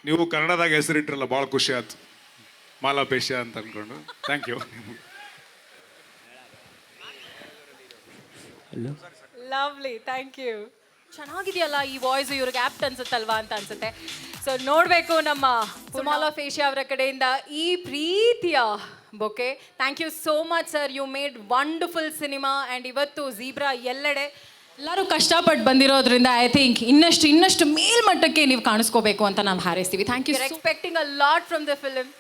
ನೀವು ಕನ್ನಡದಾಗ ಹೆಸರಿಟ್ರಲ್ಲ ಭಾಳ ಖುಷಿ ಆಯ್ತು. ಮಾಲಾಪೇಶ ಅಂತ ಅಂದ್ಕೊಂಡು thank you. Lovely, thank you. ಚೆನ್ನಾಗಿದೆಯಲ್ಲ ಈ ವಾಯ್ಸ್, ಇವ್ರಿಗೆ ಆಪ್ಟ್ ಅನ್ಸುತ್ತಲ್ವಾ ಅಂತ ಅನ್ಸುತ್ತೆ. ಸೊ ನೋಡಬೇಕು ನಮ್ಮ ಸುಮಾಲ್ ಆಫ್ ಏಷ್ಯಾ ಅವರ ಕಡೆಯಿಂದ ಈ ಪ್ರೀತಿಯ bouquet. Thank you so much sir, you made wonderful cinema. And ಇವತ್ತು ಝೀಬ್ರಾ ಎಲ್ಲೆಡೆ ಎಲ್ಲರೂ ಕಷ್ಟಪಟ್ಟು ಬಂದಿರೋದ್ರಿಂದ ಐ ಥಿಂಕ್ ಇನ್ನಷ್ಟು ಮೇಲ್ಮಟ್ಟಕ್ಕೆ ನೀವು ಕಾಣಿಸ್ಕೋಬೇಕು ಅಂತ ನಾವು ಹಾರೈಸ್ತೀವಿ. Thank you. Expecting a lot from the film.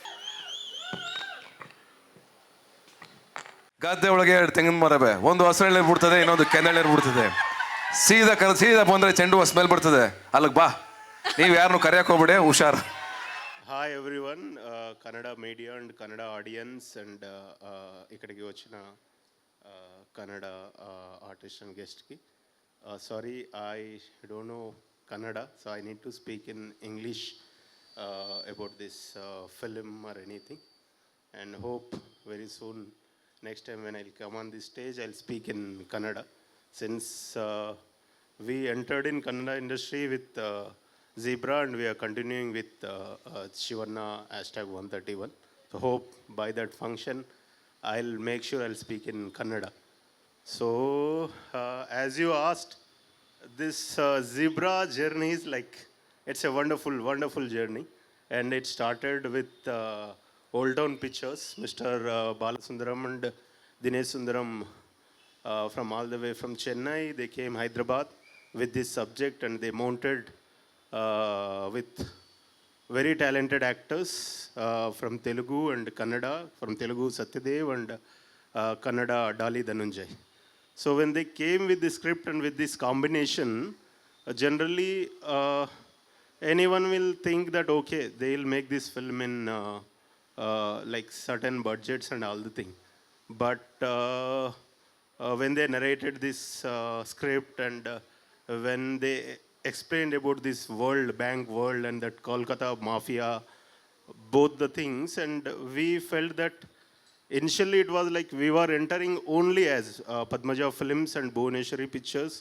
ಗದ್ದೆ ಒಳಗೆ 2 ತೆಂಗಿನ ಮರವೆ, ಒಂದು ಹಸಿರು ನೀರು ಬಿಡ್ತದೆ, ಇನ್ನೊಂದು ಕೆನೆಲ್ ನೀರು ಬಿಡ್ತದೆ. ಸೀದಾ ಬಂದರೆ ಚೆಂಡು ಹೂ ಸ್ಮೆಲ್ ಬರ್ತದೆ. ಅಲ್ಲಿಗೆ ಬಾ, ನೀವು ಯಾರನ್ನು ಕರೆಯಕ್ಕೆ ಹೋಗ್ಬಿಡಿ, ಹುಷಾರು. Hi everyone, Kannada media and Kannada audience and ఇక్కడికి వచ్చిన కన్నడ ఆర్టిస్ట్ అండ్ గెస్ట్కి sorry, I don't know Kannada, so I need to speak in English about this film or anything, and hope very soon next time when I will come on this stage I will speak in Kannada, since we entered in Kannada industry with Zebra and we are continuing with Shivanna #131. So hope by that function I'll make sure I'll speak in Kannada. So as you asked, this Zebra journey is like, it's a wonderful journey, and it started with Old Town Pictures, Mr. Balasundaram and Dinesh Sundaram. From all the way from Chennai, they came Hyderabad with this subject, and they mounted with very talented actors from Telugu and Kannada. From Telugu, Satyadev, and Kannada, Dali Dhananjay. So when they came with the script and with this combination, generally anyone will think that okay, they'll make this film in like certain budgets and all the thing. But when they narrated this script and when they explained about this world, bank world, and that Kolkata mafia, both the things, and we felt that initially it was like we were entering only as Padmaja Films and Bhuvaneshwari Pictures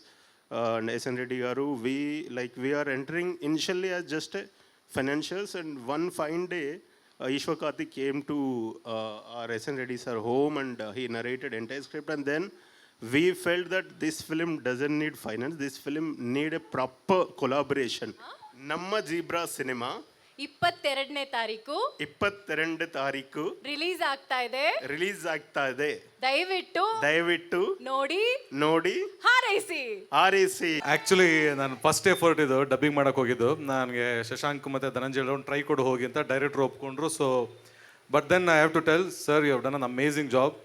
and SN Reddy Garu. We are entering initially as just a financiers, and one fine day Ishwar Karthik came to our SN Reddy sir home, and he narrated entire script, and then we felt that this film doesn't need finance, this film need a proper collaboration. Namma Zebra cinema 22ನೇ ತಾರೀಕು release ಆಗ್ತಾ ಇದೆ. ದಯವಿಟ್ಟು ನೋಡಿ ಹಾರೈಸಿ. Actually ನಾನು first effort ಇದು dubbing ಮಾಡೋಕೆ ಹೋಗಿದ್ದು. ನನಗೆ ಶಶಾಂಕ್ ಮತ್ತು ಧನಂಜಯ ಒಂದು ಟ್ರೈ ಕೊಡು ಹೋಗಿ ಅಂತ ಡೈರೆಕ್ಟ್ರು ಒಪ್ಕೊಂಡ್ರು. So but then I have to tell sir, you have done an amazing job.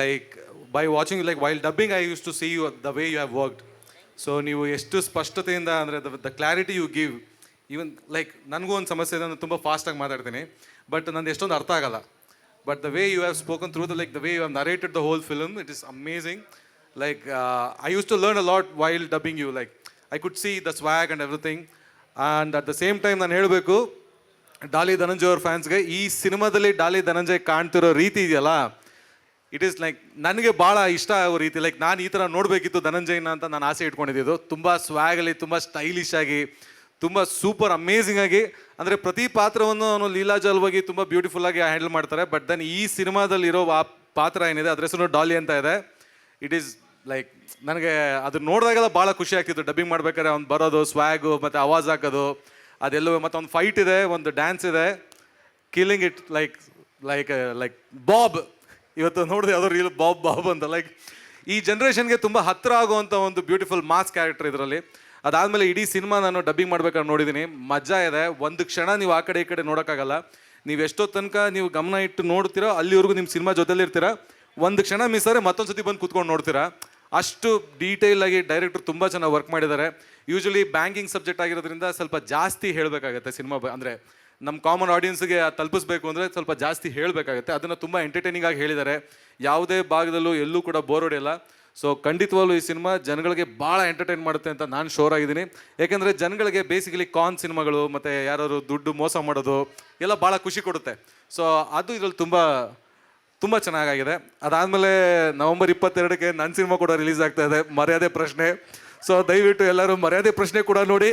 Like by watching, like while dubbing I use to see you the way you have worked. So ನೀವು ಎಷ್ಟು ಸ್ಪಷ್ಟತೆಯಿಂದ, ಅಂದರೆ the clarity you give. Even like ನನಗೂ ಒಂದು ಸಮಸ್ಯೆ ಇದೆ, ನಾನು ತುಂಬ ಫಾಸ್ಟಾಗಿ ಮಾತಾಡ್ತೀನಿ, ಬಟ್ ನಂದು ಎಷ್ಟೊಂದು ಅರ್ಥ ಆಗಲ್ಲ. But the way you have spoken through the like the way you have narrated the whole film, it is amazing. Like I use to learn a lot while dubbing you. Like I could see the swag and everything. And at the same time ನಾನು ಹೇಳಬೇಕು, ಡಾಲಿ ಧನಂಜಯ್ ಅವ್ರ ಫ್ಯಾನ್ಸ್ಗೆ ಈ ಸಿನಿಮಾದಲ್ಲಿ ಡಾಲಿ ಧನಂಜಯ್ ಕಾಣ್ತಿರೋ ರೀತಿ ಇದೆಯಲ್ಲ, it is like ನನಗೆ ಭಾಳ ಇಷ್ಟ ಆಗೋ ರೀತಿ. ಲೈಕ್ ನಾನು ಈ ಥರ ನೋಡಬೇಕಿತ್ತು ಧನಂಜಯನ ಅಂತ ನಾನು ಆಸೆ ಇಟ್ಕೊಂಡಿದ್ದು. ತುಂಬ ಸ್ವ್ಯಾಗಲ್ಲಿ, ತುಂಬ ಸ್ಟೈಲಿಶ್ ಆಗಿ, ತುಂಬ ಸೂಪರ್ ಅಮೇಝಿಂಗ್ ಆಗಿ, ಅಂದರೆ ಪ್ರತಿ ಪಾತ್ರವನ್ನು ಅವನು ಲೀಲಾಜಲವಾಗಿ ತುಂಬ ಬ್ಯೂಟಿಫುಲ್ಲಾಗಿ ಹ್ಯಾಂಡಲ್ ಮಾಡ್ತಾರೆ. ಬಟ್ ದೆನ್ ಈ ಸಿನಿಮಾದಲ್ಲಿರೋ ಆ ಪಾತ್ರ ಏನಿದೆ ಅದ್ರ ಹೆಸರು ಡಾಲಿ ಅಂತ ಇದೆ. ಇಟ್ ಈಸ್ ಲೈಕ್ ನನಗೆ ಅದು ನೋಡಿದಾಗೆಲ್ಲ ಭಾಳ ಖುಷಿ ಆಗ್ತಿತ್ತು. ಡಬ್ಬಿಂಗ್ ಮಾಡ್ಬೇಕಾದ್ರೆ ಅವ್ನು ಬರೋದು, ಸ್ವ್ಯಾಗು ಮತ್ತು ಆವಾಜ್ ಹಾಕೋದು ಅದೆಲ್ಲವೂ, ಮತ್ತು ಒಂದು ಫೈಟ್ ಇದೆ, ಒಂದು ಡ್ಯಾನ್ಸ್ ಇದೆ, killing it like like like Bob. ಇವತ್ತು ನೋಡಿದೆ ಯಾವುದೋ ರೀಲ್ ಬಾಬ್ ಅಂತ. ಲೈಕ್ ಈ ಜನ್ರೇಷನ್ಗೆ ತುಂಬ ಹತ್ತಿರ ಆಗುವಂಥ ಒಂದು ಬ್ಯೂಟಿಫುಲ್ ಮಾಸ್ ಕ್ಯಾರೆಕ್ಟರ್ ಇದರಲ್ಲಿ. ಅದಾದಮೇಲೆ ಇಡೀ ಸಿನಿಮಾ ನಾನು ಡಬ್ಬಿಂಗ್ ಮಾಡ್ಬೇಕಾದ್ರೆ ನೋಡಿದ್ದೀನಿ, ಮಜಾ ಇದೆ. ಒಂದು ಕ್ಷಣ ನೀವು ಆ ಕಡೆ ಈ ಕಡೆ ನೋಡೋಕ್ಕಾಗಲ್ಲ. ನೀವು ಎಷ್ಟೋ ತನಕ ನೀವು ಗಮನ ಇಟ್ಟು ನೋಡ್ತೀರೋ ಅಲ್ಲಿವರೆಗೂ ನಿಮ್ಮ ಸಿನಿಮಾ ಜೊತೆಲಿರ್ತೀರ. ಒಂದು ಕ್ಷಣ ಮಿಸ್ ಆದರೆ ಮತ್ತೊಂದು ಸತಿ ಬಂದು ಕೂತ್ಕೊಂಡು ನೋಡ್ತೀರಾ. ಅಷ್ಟು ಡೀಟೇಲ್ ಆಗಿ ಡೈರೆಕ್ಟರ್ ತುಂಬ ಚೆನ್ನಾಗಿ ವರ್ಕ್ ಮಾಡಿದ್ದಾರೆ. ಯೂಶಲಿ ಬ್ಯಾಂಕಿಂಗ್ ಸಬ್ಜೆಕ್ಟ್ ಆಗಿರೋದ್ರಿಂದ ಸ್ವಲ್ಪ ಜಾಸ್ತಿ ಹೇಳಬೇಕಾಗತ್ತೆ ಸಿನಿಮಾ, ಅಂದರೆ ನಮ್ಮ ಕಾಮನ್ ಆಡಿಯನ್ಸ್ಗೆ ತಲುಪಿಸ್ಬೇಕು ಅಂದರೆ ಸ್ವಲ್ಪ ಜಾಸ್ತಿ ಹೇಳಬೇಕಾಗುತ್ತೆ. ಅದನ್ನು ತುಂಬ ಎಂಟರ್ಟೈನಿಂಗ್ ಆಗಿ ಹೇಳಿದ್ದಾರೆ. ಯಾವುದೇ ಭಾಗದಲ್ಲೂ ಎಲ್ಲೂ ಕೂಡ ಬೋರ್ ಹೊಡೆಯಲ್ಲ. ಸೊ ಖಂಡಿತವಾಗ್ಲೂ ಈ ಸಿನಿಮಾ ಜನಗಳಿಗೆ ಭಾಳ ಎಂಟರ್ಟೈನ್ ಮಾಡುತ್ತೆ ಅಂತ ನಾನು ಶೋರ್ ಆಗಿದ್ದೀನಿ. ಯಾಕೆಂದರೆ ಜನಗಳಿಗೆ ಬೇಸಿಕಲಿ ಕಾನ್ ಸಿನಿಮಾಗಳು ಮತ್ತು ಯಾರು ದುಡ್ಡು ಮೋಸ ಮಾಡೋದು ಎಲ್ಲ ಭಾಳ ಖುಷಿ ಕೊಡುತ್ತೆ. ಸೊ ಅದು ಇದರಲ್ಲಿ ತುಂಬ ಚೆನ್ನಾಗಾಗಿದೆ. ಅದಾದಮೇಲೆ ನವೆಂಬರ್ 22ಕ್ಕೆ ನನ್ನ ಸಿನಿಮಾ ಕೂಡ ರಿಲೀಸ್ ಆಗ್ತಾ ಇದೆ, ಮರ್ಯಾದೆ ಪ್ರಶ್ನೆ. ಸೊ ದಯವಿಟ್ಟು ಎಲ್ಲರೂ ಮರ್ಯಾದೆ ಪ್ರಶ್ನೆ ಕೂಡ ನೋಡಿ.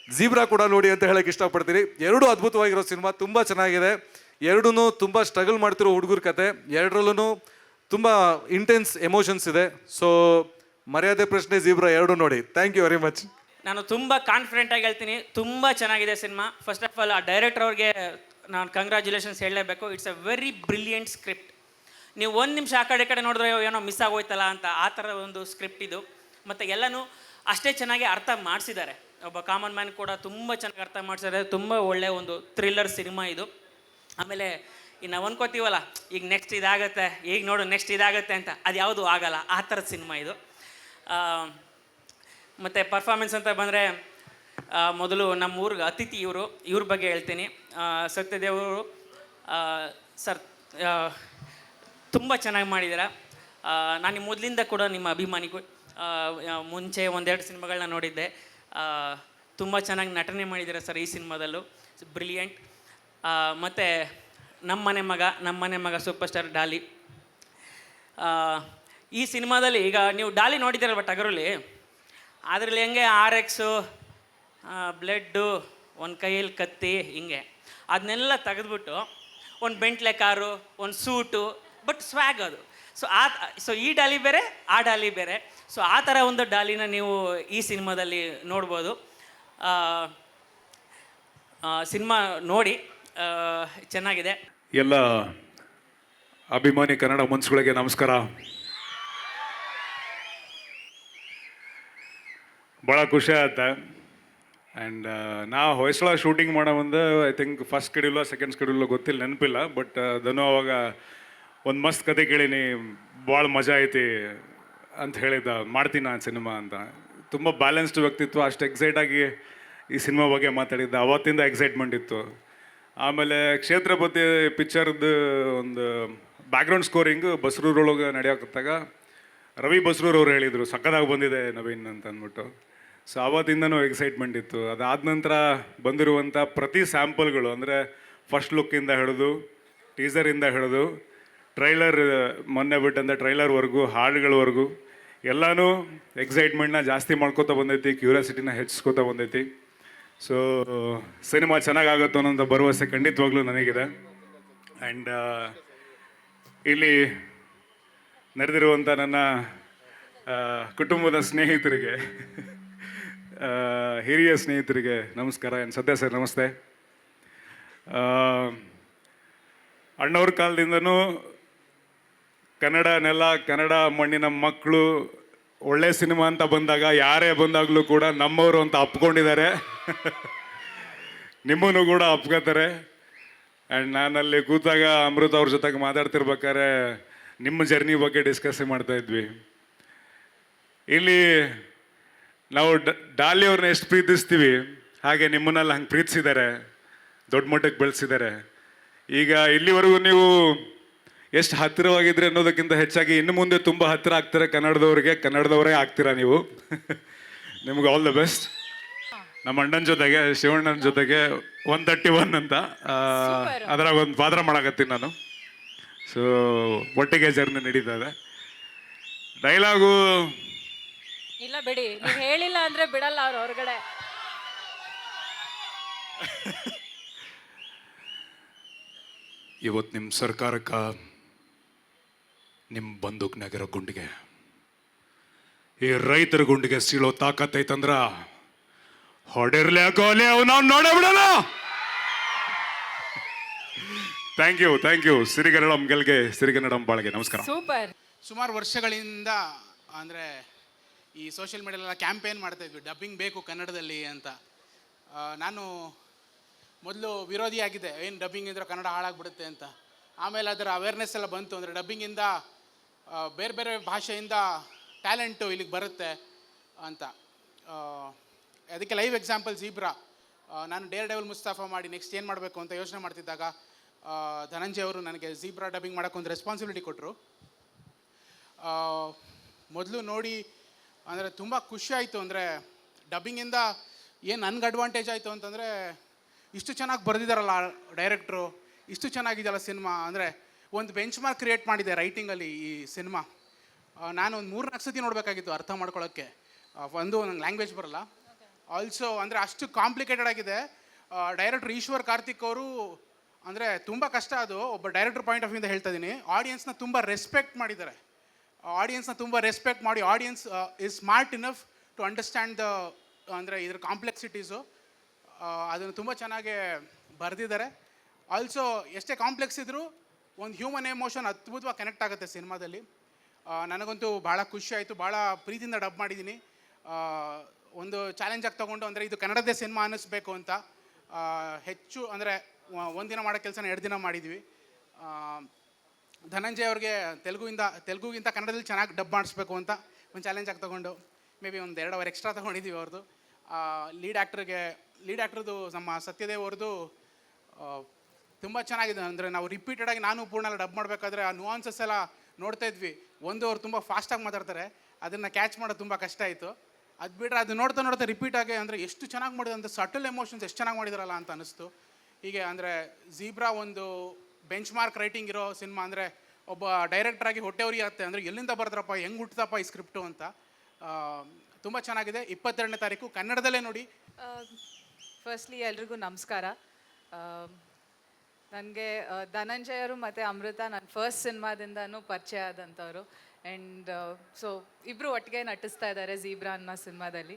ಝೀಬ್ರಾ ಕೂಡ ನೋಡಿ ಅಂತ ಹೇಳಕ್ಕೆ ಇಷ್ಟಪಡ್ತೀನಿ. ಎರಡೂ ಅದ್ಭುತವಾಗಿರೋ ಸಿನಿಮಾ, ತುಂಬ ಚೆನ್ನಾಗಿದೆ. ಎರಡೂ ತುಂಬ ಸ್ಟ್ರಗಲ್ ಮಾಡ್ತಿರೋ ಹುಡುಗರ ಕತೆ, ಎರಡರಲ್ಲೂ ತುಂಬ ಇಂಟೆನ್ಸ್ ಎಮೋಷನ್ಸ್ ಇದೆ. ಸೊ ಮರ್ಯಾದೆ ಪ್ರಶ್ನೆ, ಝೀಬ್ರಾ ಎರಡೂ ನೋಡಿ. Thank you very much. ನಾನು ತುಂಬ ಕಾನ್ಫಿಡೆಂಟಾಗಿ ಹೇಳ್ತೀನಿ, ತುಂಬ ಚೆನ್ನಾಗಿದೆ ಸಿನಿಮಾ. ಫಸ್ಟ್ ಆಫ್ ಆಲ್ ಆ ಡೈರೆಕ್ಟರ್ ಅವ್ರಿಗೆ ನಾನು ಕಂಗ್ರ್ಯಾಚುಲೇಷನ್ಸ್ ಹೇಳಲೇಬೇಕು. It's a very brilliant script. ನೀವು ಒಂದು ನಿಮಿಷ ಆ ಕಡೆ ನೋಡಿದ್ರೆ ಏನೋ ಮಿಸ್ ಆಗೋಯ್ತಲ್ಲ ಅಂತ ಆ ಥರ ಒಂದು ಸ್ಕ್ರಿಪ್ಟ್ ಇದು. ಮತ್ತು ಎಲ್ಲನೂ ಅಷ್ಟೇ ಚೆನ್ನಾಗಿ ಅರ್ಥ ಮಾಡಿಸಿದ್ದಾರೆ. ಒಬ್ಬ ಕಾಮನ್ ಮ್ಯಾನ್ ಕೂಡ ತುಂಬ ಚೆನ್ನಾಗಿ ಅರ್ಥ ಮಾಡಿಸಿದ್ದಾರೆ. ತುಂಬ ಒಳ್ಳೆಯ ಒಂದು ಥ್ರಿಲ್ಲರ್ ಸಿನಿಮಾ ಇದು. ಆಮೇಲೆ ನಾವು ಅನ್ಕೋತೀವಲ್ಲ, ಈಗ ನೆಕ್ಸ್ಟ್ ಇದಾಗುತ್ತೆ, ಈಗ ನೋಡು ನೆಕ್ಸ್ಟ್ ಇದಾಗುತ್ತೆ ಅಂತ, ಅದು ಯಾವುದೂ ಆಗಲ್ಲ. ಆ ಥರದ ಸಿನಿಮಾ ಇದು. ಮತ್ತು ಪರ್ಫಾರ್ಮೆನ್ಸ್ ಅಂತ ಬಂದರೆ ಮೊದಲು ನಮ್ಮ ಊರಿಗೆ ಅತಿಥಿ ಇವ್ರ ಬಗ್ಗೆ ಹೇಳ್ತೀನಿ. ಸತ್ಯದೇವರು ಸರ್ ತುಂಬ ಚೆನ್ನಾಗಿ ಮಾಡಿದ್ದೀರ. ನಾನು ಮೊದಲಿಂದ ಕೂಡ ನಿಮ್ಮ ಅಭಿಮಾನಿಗಳು. ಮುಂಚೆ ಒಂದೆರಡು ಸಿನಿಮಾಗಳನ್ನ ನೋಡಿದ್ದೆ. ತುಂಬ ಚೆನ್ನಾಗಿ ನಟನೆ ಮಾಡಿದ್ದೀರ ಸರ್ ಈ ಸಿನಿಮಾದಲ್ಲೂ, ಬ್ರಿಲಿಯಂಟ್. ಮತ್ತು ನಮ್ಮ ಮನೆ ಮಗ ಸೂಪರ್ ಸ್ಟಾರ್ ಡಾಲಿ. ಈ ಸಿನಿಮಾದಲ್ಲಿ ಈಗ ನೀವು ಡಾಲಿ ನೋಡಿದ್ದೀರಲ್ವ ಟಗರಲ್ಲಿ, ಅದರಲ್ಲಿ ಹೆಂಗೆ RX ಬ್ಲಡ್ಡು, ಒಂದು ಕೈಯಲ್ಲಿ ಕತ್ತಿ, ಹಿಂಗೆ ಅದನ್ನೆಲ್ಲ ತೆಗೆದ್ಬಿಟ್ಟು ಒಂದು ಬೆಂಟ್ಲೆ ಕಾರು, ಒಂದು ಸೂಟು, ಬಟ್ ಸ್ವ್ಯಾಗ್ ಅದು. ಸೊ ಈ ಡಾಲಿ ಬೇರೆ, ಆ ಡಾಲಿ ಬೇರೆ. ಸೊ ಆ ಥರ ಒಂದು ಡಾಲಿನ ನೀವು ಈ ಸಿನಿಮಾದಲ್ಲಿ ನೋಡ್ಬೋದು. ಸಿನಿಮಾ ನೋಡಿ, ಚೆನ್ನಾಗಿದೆ. ಎಲ್ಲ ಅಭಿಮಾನಿ ಕನ್ನಡ ಮನ್ಸುಗಳಿಗೆ ನಮಸ್ಕಾರ. ಭಾಳ ಖುಷಿ ಆಯ್ತು. ಆ್ಯಂಡ್ ನಾ ಹೊಯ್ಸಳ ಶೂಟಿಂಗ್ ಮಾಡೋ ಮುಂದೆ ಐ ಥಿಂಕ್ ಫಸ್ಟ್ ಸ್ಕೆಡ್ಯೂಲ ಸೆಕೆಂಡ್ ಸ್ಕೆಡ್ಯೂಲ ಗೊತ್ತಿಲ್ಲ, ನೆನಪಿಲ್ಲ. ಬಟ್ ಧನು ಅವಾಗ ಒಂದು ಮಸ್ತ್ ಕತೆ ಕೇಳೀನಿ, ಭಾಳ ಮಜಾ ಐತಿ ಅಂತ ಹೇಳಿದ್ದ, ಮಾಡ್ತೀನಿ ನಾನು ಸಿನಿಮಾ ಅಂತ. ತುಂಬ ಬ್ಯಾಲೆನ್ಸ್ಡ್ ವ್ಯಕ್ತಿತ್ವ, ಅಷ್ಟು ಎಕ್ಸೈಟಾಗಿ ಈ ಸಿನಿಮಾ ಬಗ್ಗೆ ಮಾತಾಡಿದ್ದ. ಅವತ್ತಿಂದ ಎಕ್ಸೈಟ್ಮೆಂಟ್ ಇತ್ತು. ಆಮೇಲೆ ಕ್ಷೇತ್ರಪತಿ ಪಿಕ್ಚರ್ದು ಒಂದು ಬ್ಯಾಕ್ಗ್ರೌಂಡ್ ಸ್ಕೋರಿಂಗ್ ಬಸ್ರೂರೊಳಗೆ ನಡೆಯೋಕತ್ತಾಗ ರವಿ ಬಸ್ರೂರ್ ಅವ್ರು ಹೇಳಿದರು, ಸಕ್ಕದಾಗಿ ಬಂದಿದೆ ನವೀನ್ ಅಂತ ಅಂದ್ಬಿಟ್ಟು. ಸೊ ಆವತ್ತಿಂದನೂ ಎಕ್ಸೈಟ್ಮೆಂಟ್ ಇತ್ತು. ಅದಾದ ನಂತರ ಬಂದಿರುವಂಥ ಪ್ರತಿ ಸ್ಯಾಂಪಲ್ಗಳು, ಅಂದರೆ ಫಸ್ಟ್ ಲುಕ್ಕಿಂದ ಹಿಡಿದು, ಟೀಸರಿಂದ ಹಿಡಿದು, ಟ್ರೈಲರ್ ಮೊನ್ನೆ ಬಿಟ್ಟಂಥ ಟ್ರೈಲರ್ವರೆಗೂ, ಹಾಡುಗಳವರೆಗೂ ಎಲ್ಲನೂ ಎಕ್ಸೈಟ್ಮೆಂಟ್ನ ಜಾಸ್ತಿ ಮಾಡ್ಕೋತಾ ಬಂದೈತಿ, ಕ್ಯೂರಿಯಾಸಿಟಿನ ಹೆಚ್ಚಿಸ್ಕೋತಾ ಬಂದೈತಿ. ಸೊ ಸಿನಿಮಾ ಚೆನ್ನಾಗಾಗುತ್ತೋ ಅನ್ನೋಂಥ ಭರವಸೆ ಖಂಡಿತವಾಗ್ಲೂ ನನಗಿದೆ. ಆ್ಯಂಡ್ ಇಲ್ಲಿ ನಡೆದಿರುವಂಥ ನನ್ನ ಕುಟುಂಬದ ಸ್ನೇಹಿತರಿಗೆ, ಹಿರಿಯ ಸ್ನೇಹಿತರಿಗೆ ನಮಸ್ಕಾರ. ಏನು ಸದ್ಯ ಸರ್ ನಮಸ್ತೆ. ಅಣ್ಣವ್ರ ಕಾಲದಿಂದನೂ ಕನ್ನಡ ನೆಲ, ಕನ್ನಡ ಮಣ್ಣಿನ ಮಕ್ಕಳು ಒಳ್ಳೆ ಸಿನಿಮಾ ಅಂತ ಬಂದಾಗ ಯಾರೇ ಬಂದಾಗಲೂ ಕೂಡ ನಮ್ಮವರು ಅಂತ ಅಪ್ಕೊಂಡಿದ್ದಾರೆ. ನಿಮ್ಮನ್ನು ಕೂಡ ಅಪ್ಕೋತಾರೆ. ಆ್ಯಂಡ್ ನಾನಲ್ಲಿ ಕೂತಾಗ ಅಮೃತ ಅವ್ರ ಜೊತೆಗೆ ಮಾತಾಡ್ತಿರ್ಬೇಕಾದ್ರೆ ನಿಮ್ಮ ಜರ್ನಿ ಬಗ್ಗೆ ಡಿಸ್ಕಸ್ ಮಾಡ್ತಾ ಇದ್ವಿ. ಇಲ್ಲಿ ನಾವು ಡಾಲಿ ಅವ್ರನ್ನ ಎಷ್ಟು ಪ್ರೀತಿಸ್ತೀವಿ, ಹಾಗೆ ನಿಮ್ಮನ್ನೆಲ್ಲ ಹಂಗೆ ಪ್ರೀತಿಸಿದ್ದಾರೆ, ದೊಡ್ಡ ಮಟ್ಟಕ್ಕೆ ಬೆಳೆಸಿದ್ದಾರೆ. ಈಗ ಇಲ್ಲಿವರೆಗೂ ನೀವು ಎಷ್ಟು ಹತ್ತಿರವಾಗಿದ್ರೆ ಅನ್ನೋದಕ್ಕಿಂತ ಹೆಚ್ಚಾಗಿ ಇನ್ನು ಮುಂದೆ ತುಂಬ ಹತ್ತಿರ ಆಗ್ತಾರೆ ಕನ್ನಡದವ್ರಿಗೆ, ಕನ್ನಡದವರೇ ಆಗ್ತೀರಾ ನೀವು. ನಿಮ್ಗೆ ಆಲ್ ದ ಬೆಸ್ಟ್. ನಮ್ಮ ಅಣ್ಣನ ಜೊತೆಗೆ, ಶಿವಣ್ಣನ ಜೊತೆಗೆ 131 ಅಂತ ಅದರಾಗ ಒಂದು ಪಾತ್ರ ಮಾಡಕತ್ತೀನಿ ನಾನು. ಸೊ ಒಟ್ಟಿಗೆ ಜರ್ನಿ ನಡೀತಾ ಇದೆ. ಡೈಲಾಗು ಇಲ್ಲ ಬಿಡಿ, ನೀವು ಹೇಳಿಲ್ಲ ಅಂದ್ರೆ ಬಿಡಲ್ಲ ಅವ್ರು ಹೊರಗಡೆ. ಇವತ್ತು ನಿಮ್ಮ ಸರ್ಕಾರಕ್ಕೆ ನಿಮ್ಮ ಬಂದೂಕ್ನಾಗಿರೋ ಗುಂಡಿಗೆ, ಈ ರೈತರ ಗುಂಡಿಗೆ ಸೀಳೋ ತಾಕತ್ತೈತಂದ್ರ ಹೊಡೆರ್ಲಿ ಹಾಕೋಲಿ ಅವು ನಾವು ನೋಡೇ ಬಿಡೋಣ. Thank you. ಸಿರಿಗನ್ನಡಂ ಗೆಲ್ಗೆ, ಸಿರಿಗನ್ನಡಂ ಬಾಳ್ಗೆ. ನಮಸ್ಕಾರ. ಸೂಪರ್. ಸುಮಾರು ವರ್ಷಗಳಿಂದ ಅಂದರೆ ಈ ಸೋಷಿಯಲ್ ಮೀಡಿಯಾಲೆಲ್ಲ ಕ್ಯಾಂಪೇನ್ ಮಾಡ್ತಾಯಿದ್ವಿ, ಡಬ್ಬಿಂಗ್ ಬೇಕು ಕನ್ನಡದಲ್ಲಿ ಅಂತ. ನಾನು ಮೊದಲು ವಿರೋಧಿಯಾಗಿದ್ದೆ, ಏನು ಡಬ್ಬಿಂಗ್ ಇದ್ರೆ ಕನ್ನಡ ಹಾಳಾಗ್ಬಿಡುತ್ತೆ ಅಂತ. ಆಮೇಲೆ ಅದರ ಅವೇರ್ನೆಸ್ ಎಲ್ಲ ಬಂತು, ಅಂದರೆ ಡಬ್ಬಿಂಗಿಂದ ಬೇರೆ ಬೇರೆ ಭಾಷೆಯಿಂದ ಟ್ಯಾಲೆಂಟು ಇಲ್ಲಿಗೆ ಬರುತ್ತೆ ಅಂತ. ಅದಕ್ಕೆ ಲೈವ್ ಎಕ್ಸಾಂಪಲ್ ಝೀಬ್ರಾ. ನಾನು ಡೇರ್ ಡೆವಲ್ ಮುಸ್ತಾಫಾ ಮಾಡಿ ನೆಕ್ಸ್ಟ್ ಏನು ಮಾಡಬೇಕು ಅಂತ ಯೋಚನೆ ಮಾಡ್ತಿದ್ದಾಗ ಧನಂಜಯ್ ಅವರು ನನಗೆ ಝೀಬ್ರಾ ಡಬ್ಬಿಂಗ್ ಮಾಡೋಕ್ಕೆ ಒಂದು ರೆಸ್ಪಾನ್ಸಿಬಿಲಿಟಿ ಕೊಟ್ಟರು. ಮೊದಲು ನೋಡಿ ಅಂದರೆ ತುಂಬ ಖುಷಿ ಆಯಿತು. ಅಂದರೆ ಡಬ್ಬಿಂಗಿಂದ ಏನು ನನಗೆ ಅಡ್ವಾಂಟೇಜ್ ಆಯಿತು ಅಂತಂದರೆ, ಇಷ್ಟು ಚೆನ್ನಾಗಿ ಬರೆದಿದ್ದಾರಲ್ಲ ಡೈರೆಕ್ಟ್ರು, ಇಷ್ಟು ಚೆನ್ನಾಗಿದೆಯಲ್ಲ ಸಿನಿಮಾ. ಅಂದರೆ ಒಂದು ಬೆಂಚ್ ಮಾರ್ಕ್ ಕ್ರಿಯೇಟ್ ಮಾಡಿದೆ ರೈಟಿಂಗಲ್ಲಿ ಈ ಸಿನಿಮಾ. ನಾನು ಒಂದು 3-4 ಸತಿ ನೋಡಬೇಕಾಗಿತ್ತು ಅರ್ಥ ಮಾಡ್ಕೊಳ್ಳೋಕ್ಕೆ. ಒಂದು ನಂಗೆ ಲ್ಯಾಂಗ್ವೇಜ್ ಬರಲ್ಲ, ಆಲ್ಸೋ ಅಂದರೆ ಅಷ್ಟು ಕಾಂಪ್ಲಿಕೇಟೆಡ್ ಆಗಿದೆ. ಡೈರೆಕ್ಟರ್ ಈಶ್ವರ್ ಕಾರ್ತಿಕ್ ಅವರು ಅಂದರೆ ತುಂಬ ಕಷ್ಟ, ಅದು ಒಬ್ಬ ಡೈರೆಕ್ಟರ್ ಪಾಯಿಂಟ್ ಆಫ್ ವ್ಯೂಯಿಂದ ಹೇಳ್ತಾ ಇದ್ದೀನಿ. ಆಡಿಯನ್ಸ್ನ ತುಂಬ ರೆಸ್ಪೆಕ್ಟ್ ಮಾಡಿದ್ದಾರೆ. ಆಡಿಯನ್ಸ್ನ ತುಂಬ ರೆಸ್ಪೆಕ್ಟ್ ಮಾಡಿ audience is smart enough to understand the ಅಂದರೆ ಇದ್ರ ಕಾಂಪ್ಲೆಕ್ಸಿಟೀಸು. ಅದನ್ನು ತುಂಬ ಚೆನ್ನಾಗಿ ಬರೆದಿದ್ದಾರೆ. ಆಲ್ಸೋ ಎಷ್ಟೇ ಕಾಂಪ್ಲೆಕ್ಸ್ ಇದ್ದರೂ ಒಂದು ಹ್ಯೂಮನ್ ಎಮೋಷನ್ ಅದ್ಭುತವಾಗಿ ಕನೆಕ್ಟ್ ಆಗುತ್ತೆ ಸಿನಿಮಾದಲ್ಲಿ. ನನಗಂತೂ ಭಾಳ ಖುಷಿ ಆಯಿತು, ಭಾಳ ಪ್ರೀತಿಯಿಂದ ಡಬ್ ಮಾಡಿದ್ದೀನಿ. ಒಂದು ಚಾಲೆಂಜಾಗಿ ತೊಗೊಂಡು ಅಂದರೆ ಇದು ಕನ್ನಡದೇ ಸಿನಿಮಾ ಅನ್ನಿಸ್ಬೇಕು ಅಂತ ಹೆಚ್ಚು ಅಂದರೆ ಒಂದಿನ ಮಾಡೋ ಕೆಲಸನ 2 ದಿನ ಮಾಡಿದ್ವಿ. ಧನಂಜಯ್ ಅವ್ರಿಗೆ ತೆಲುಗುಗಿಂತ ಕನ್ನಡದಲ್ಲಿ ಚೆನ್ನಾಗಿ ಡಬ್ ಮಾಡಿಸ್ಬೇಕು ಅಂತ ಒಂದು ಚಾಲೆಂಜಾಗಿ ತೊಗೊಂಡು ಮೇ ಬಿ ಒಂದು 2 ಅವರ್ ಎಕ್ಸ್ಟ್ರಾ ತೊಗೊಂಡಿದ್ದೀವಿ ಅವ್ರದ್ದು. ಲೀಡ್ ಆ್ಯಕ್ಟ್ರದ್ದು ನಮ್ಮ ಸತ್ಯದೇವ್ ಅವ್ರದ್ದು ತುಂಬ ಚೆನ್ನಾಗಿದೆ. ಅಂದರೆ ನಾವು ರಿಪೀಟೆಡಾಗಿ ನಾನು ಪೂರ್ಣ ಡಬ್ ಮಾಡಬೇಕಾದ್ರೆ ಆ ನುವಾನ್ಸಸ್ ಎಲ್ಲ ನೋಡ್ತಾ ಇದ್ವಿ. ಅವ್ರು ತುಂಬ ಫಾಸ್ಟಾಗಿ ಮಾತಾಡ್ತಾರೆ, ಅದನ್ನು ಕ್ಯಾಚ್ ಮಾಡೋದು ತುಂಬ ಕಷ್ಟ ಆಯಿತು. ಅದು ಬಿಟ್ಟರೆ ಅದು ನೋಡ್ತಾ ರಿಪೀಟಾಗಿ ಅಂದರೆ ಎಷ್ಟು ಚೆನ್ನಾಗಿ ಮಾಡಿದೆ ಅಂತ ಸಟಲ್ ಎಮೋಷನ್ಸ್ ಎಷ್ಟು ಚೆನ್ನಾಗಿ ಮಾಡಿದಾರಲ್ಲ ಅಂತ ಅನಿಸ್ತು. ಹೀಗೆ ಅಂದರೆ ಝೀಬ್ರಾ ಒಂದು ಬೆಂಚ್ ಮಾರ್ಕ್ ರೈಟಿಂಗ್ ಇರೋ ಸಿನಿಮಾ. ಅಂದರೆ ಒಬ್ಬ ಡೈರೆಕ್ಟ್ರಾಗಿ ಹೊಟ್ಟೆವ್ರಿ ಆಗುತ್ತೆ, ಅಂದರೆ ಎಲ್ಲಿಂದ ಬರ್ದ್ರಪ್ಪ, ಹೆಂಗೆ ಹುಟ್ಟದಪ್ಪ ಈ ಸ್ಕ್ರಿಪ್ಟು ಅಂತ. ತುಂಬ ಚೆನ್ನಾಗಿದೆ. 22ನೇ ತಾರೀಕು ಕನ್ನಡದಲ್ಲೇ ನೋಡಿ. ಫಸ್ಟ್ಲಿ ಎಲ್ರಿಗೂ ನಮಸ್ಕಾರ. ನನಗೆ ಧನಂಜಯರು ಮತ್ತು ಅಮೃತ ನನ್ನ ಫಸ್ಟ್ ಸಿನಿಮಾದಿಂದನೂ ಪರಿಚಯ ಆದಂಥವ್ರು. ಆ್ಯಂಡ್ ಸೊ ಇಬ್ಬರು ಒಟ್ಟಿಗೆ ನಟಿಸ್ತಾ ಇದ್ದಾರೆ ಝೀಬ್ರಾ ಅನ್ನೋ ಸಿನಿಮಾದಲ್ಲಿ.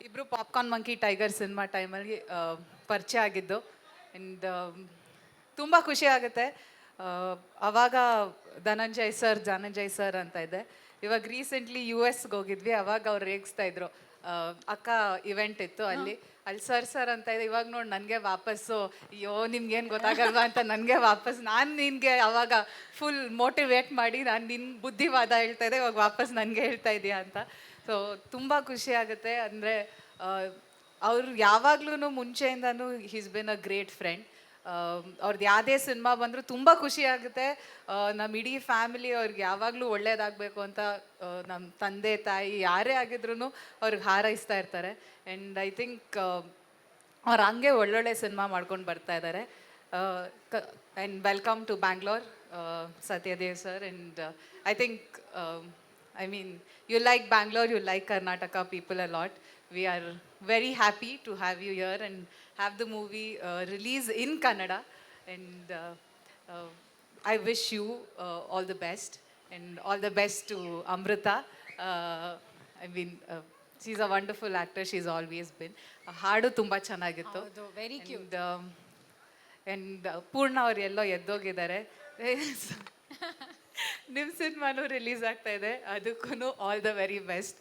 ಇಬ್ಬರು ಪಾಪ್ಕಾರ್ನ್ ಮಂಕಿ ಟೈಗರ್ ಸಿನಿಮಾ ಟೈಮಲ್ಲಿ ಪರಿಚಯ ಆಗಿದ್ದು. ಆ್ಯಂಡ್ ತುಂಬ ಖುಷಿ ಆಗುತ್ತೆ. ಆವಾಗ ಧನಂಜಯ್ ಸರ್ ಅಂತ ಇದೆ. ಇವಾಗ ರೀಸೆಂಟ್ಲಿ US ಹೋಗಿದ್ವಿ, ಅವಾಗ ಅವ್ರು ರೇಗಿಸ್ತಾ ಇದ್ರು. ಅಕ್ಕ ಇವೆಂಟ್ ಇತ್ತು ಅಲ್ಲಿ ಸರ್ ಅಂತ ಇದೆ. ಇವಾಗ ನೋಡಿ ನನಗೆ ವಾಪಸ್ಸು ಅಯ್ಯೋ ನಿಮ್ಗೇನು ಗೊತ್ತಾಗಲ್ವಾ ಅಂತ ನನಗೆ ವಾಪಸ್ ನಾನು ನಿನಗೆ ಅವಾಗ ಫುಲ್ ಮೋಟಿವೇಟ್ ಮಾಡಿ ನಾನು ನಿನ್ನ ಬುದ್ಧಿವಾದ ಹೇಳ್ತಾ ಇದ್ದೆ, ಇವಾಗ ವಾಪಸ್ ನನಗೆ ಹೇಳ್ತಾ ಇದೆಯಾ ಅಂತ. ಸೊ ತುಂಬ ಖುಷಿ ಆಗುತ್ತೆ. ಅಂದರೆ ಅವ್ರು ಯಾವಾಗ್ಲೂ ಮುಂಚೆಯಿಂದನೂ he's been a great friend. ಅವ್ರದ್ದು ಯಾವುದೇ ಸಿನಿಮಾ ಬಂದರೂ ತುಂಬ ಖುಷಿ ಆಗುತ್ತೆ. ನಮ್ಮ ಇಡೀ ಫ್ಯಾಮಿಲಿ ಅವ್ರಿಗೆ ಯಾವಾಗಲೂ ಒಳ್ಳೇದಾಗಬೇಕು ಅಂತ ನಮ್ಮ ತಂದೆ ತಾಯಿ ಯಾರೇ ಆಗಿದ್ರು ಅವ್ರಿಗೆ ಹಾರೈಸ್ತಾ ಇರ್ತಾರೆ. ಆ್ಯಂಡ್ ಐ ಥಿಂಕ್ ಅವ್ರು ಹಂಗೆ ಒಳ್ಳೊಳ್ಳೆ ಸಿನಿಮಾ ಮಾಡ್ಕೊಂಡು ಬರ್ತಾ ಇದ್ದಾರೆ. And welcome to Bangalore Satyadev sir. And I think I mean, you like Bangalore, you like Karnataka people a lot. We are very happy to have you here and have the movie release in Kannada. And I wish you all the best and all the best to Amrita. I mean, she's a wonderful actor. She's always been. ಹಾಡು ತುಂಬ ಚೆನ್ನಾಗಿತ್ತು. Very cute. And ಪೂರ್ಣ ಅವ್ರು ಎಲ್ಲೋ ಎದ್ದೋಗಿದ್ದಾರೆ. ನಿಮ್ಮ ಸಿನಿಮಾನು release ಆಗ್ತಾ ಇದೆ, ಅದಕ್ಕೂ all the very best.